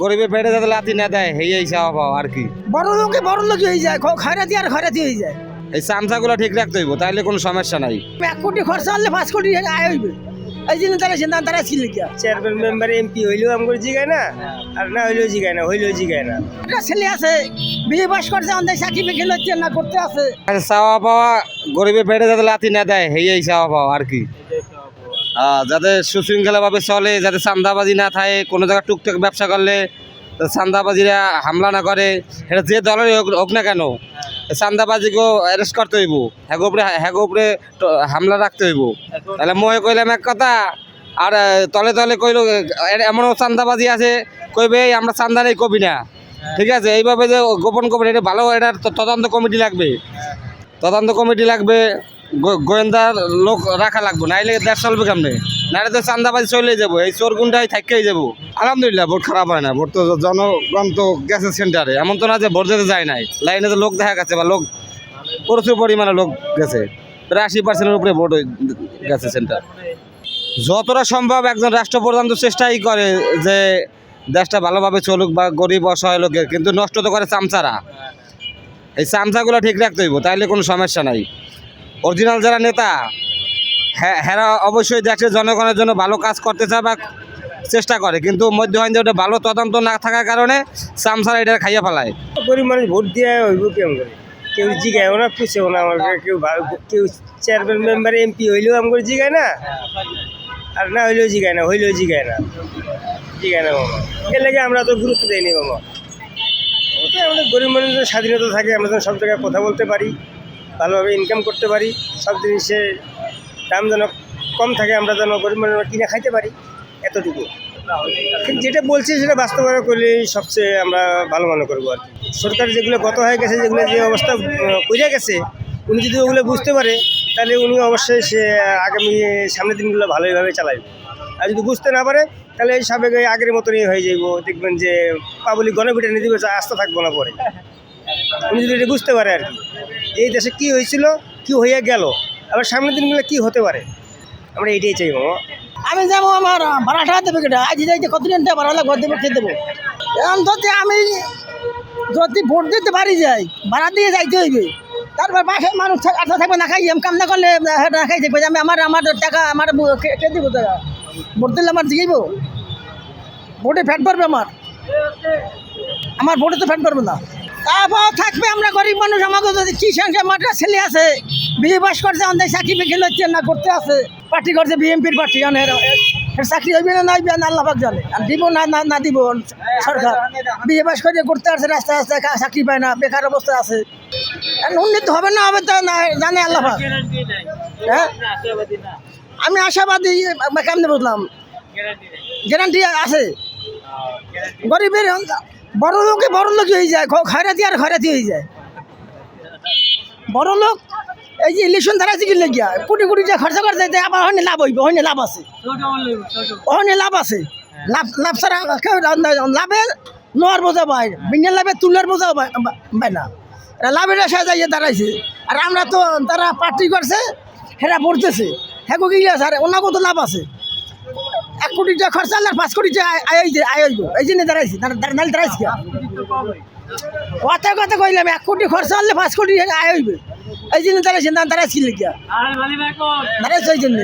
গরিবের পেটে যাতে লাথি না দেয় এই চাওয়া আর কি। বড় লোকই হয়ে যায়, খয়রাতি আর খয়রাতি হয়ে যায়। এই চামচাগুলো ঠিক রাখতে হইব, তাইলে কোনো সমস্যা নাই। 1 কোটি খরচা হলে 5 কোটি আয় হইবে। এই জন্য তারা ছিল কি চেয়ারম্যান মেম্বার এমপি হইলেও আমগো জিগায় না, আর না হইলেও জিগায় না, হইলেও জিগায় না। একটা ছেলে আছে বিয়ে বাস করছে, অন্ধায় চাকরি বেখে লচ্ছে না করতে আছে। চাওয়া পাওয়া গরিবের পেটে যাতে লাথি না দেয় এই চাওয়া পাওয়া আর কি। যাতে সুশৃঙ্খলা ভাবে চলে, যাতে চান্দাবাজি না থাকে, কোনো জায়গায় টুকটাক ব্যবসা করলে চান্দাবাজিরা হামলা না করে। এটা যে দলের হোক না কেন, চান্দাবাজিকেও অ্যারেস্ট করতে হইব, হ্যাগো উপরে হামলা রাখতে হইব। তাহলে মই কইলাম এক কথা, আর তলে তলে কইল এমনও চান্দাবাজি আছে, কইবে আমরা চান্দা নেই কবি না। ঠিক আছে, এইভাবে যে গোপন এটা ভালো, এটার তদন্ত কমিটি লাগবে, গোয়েন্দার লোক রাখা লাগবে, নাইলে দেশ চলবে কেমনে? নাইলে তো চান্দাবাজি চলে যাবো, এই চোর গুন্ডাই থাকতেই যাবো। আলহামদুলিল্লাহ ভোট খারাপ হয় না, ভোট তো জনগণ তো গেছে সেন্টারে, এমন তো না যে ভোট যেতে যায় নাই। লাইনে তো লোক দেখা গেছে, বা লোক প্রচুর পরিমাণে লোক গেছে, প্রায় 80% উপরে ভোট গেছে সেন্টার। যতটা সম্ভব একজন রাষ্ট্রপ্রধান তো চেষ্টাই করে যে দেশটা ভালোভাবে চলুক বা গরিব অসহায় লোকের, কিন্তু নষ্ট তো করে চামচারা। এই চামচাগুলো ঠিক রাখতে হইব, তাইলে কোনো সমস্যা নাই। অরিজিনাল যারা নেতা, হ্যাঁ অবশ্যই দেশের জনগণের জন্য ভালো কাজ করতে চায় বা চেষ্টা করে, কিন্তু মধ্যখানে ওটা ভালো তদন্ত না থাকার কারণে চামচারা এটা খাইয়া ফেলায়। গরিব মানুষ ভোট দিয়ে হইব কেমন করে? কেউ জিগায়ও না, পুষেও না আমাকে। কেউ চেয়ারম্যান মেম্বার এমপি হইলেও আমগো জিগায় না, আর না হইলেও জিগায় না, হইলেও জিগায় না মামা। এর লাগে আমরা তো গুরুত্ব দিইনি মামা। ওটা আমাদের গরিব মানুষের স্বাধীনতা থাকে, আমরা যেন সব জায়গায় কথা বলতে পারি, ভালোভাবে ইনকাম করতে পারি, সব জিনিসের দাম যেন কম থাকে, আমরা যেন গরিব মানুষ কিনে খাইতে পারি, এতটুকু। কিন্তু যেটা বলছি সেটা বাস্তবায়ন করলে সবচেয়ে আমরা ভালো মনে করবো আর কি। সরকার যেগুলো গত হয়ে গেছে, যেগুলো যে অবস্থা কইরা গেছে, উনি যদি ওগুলো বুঝতে পারে, তাহলে উনি অবশ্যই সে আগামী সামনের দিনগুলো ভালোইভাবে চালাইবে। আর যদি বুঝতে না পারে, তাহলে এই সাবেক আগের মতনই হয়ে যাইব। দেখবেন যে পাবলিক গণপিটা নিয়ে দিবে, আস্থা থাকবো না পরে। উনি যদি এটা বুঝতে পারে আর কি, এই দেশে কী হয়েছিল, কী হইয়া গেল, আবার সামনের দিনগুলো কী হতে পারে, আমরা এটাই চাই মামা। আমি যাবো, আমার ভাড়াটা দেবে কেটা, আজ যাইতে কতদিন ভাড়া লাগবে, ঘর দেবো, খেয়ে দেবো। অন্তত আমি যদি ভোট দিতে পারি যাই, ভাড়া দিয়ে যাইতে হইবে। তারপর বাসায় মানুষ আশা থাকবে, না খাই কাম না করলে না খাই দেখবে যে আমি আমার টাকা আমার কে দেবো টাকা। ভোট দিলে আমার দিয়েইব, ভোটে ফ্যাট পড়বে, আমার ভোটে তো ফ্যাট পড়বে না। তারপর থাকবে আমরা গরিব মানুষ, আমাকে যদি কি সংখ্যা আমার ছেলে আছে বিয়ে বাস করছে, অন্ধায় চাকরি বেখে লচ্ছে না করতে আছে, পার্টি করছে বিএমপির পার্টি, চাকরি হইবে না হইবে না আল্লাহ পাক জানে, আর দিব না দিব সরকার। বিয়ে বাস করে করতে আসছে, রাস্তায় রাস্তায় চাকরি পায় না, বেকার অবস্থায় আছে। উন্নীত হবে না হবে তা না জানে আল্লাহ পাক। হ্যাঁ, আমি আশাবাদী, কেমনে বুঝলাম, গ্যারান্টি আছে। গরিবের বড় লোকই হয়ে যায়, খয়রাতি আর খয়রাতি হয়ে যায়। বড় লোক এই যে ইলেকশন দাঁড়াচ্ছে কি লেগিয়া কোটি কোটি যে খরচা করে দেয়, আবার হয়নি লাভ হইবে, হয়নি লাভ আছে, লাভ ছাড়া কেউ লাভে নোয়ার বোঝা পায়, বিনা লাভে তুলার বোঝাও পায় না। লাভের আশায় যাইয়ে দাঁড়াইছে, আর আমরা তো তারা পার্টি করছে, হেরা পড়তেছে, হ্যাঁ কি আছে, আর ওনাকেও তো লাভ আছে। 1 কোটি টাকা খরচা হলে 5 কোটি টাকা আয় হইব, এই জন্য দাঁড়াইছি, নাহলে দাঁড়াইছি কথা কইলাম। 1 কোটি খরচা হলে 5 কোটি আয় হইবে, এই জন্য দাঁড়াইছি, দাঁড়াইছি দাঁড়াইছি ওই জন্য।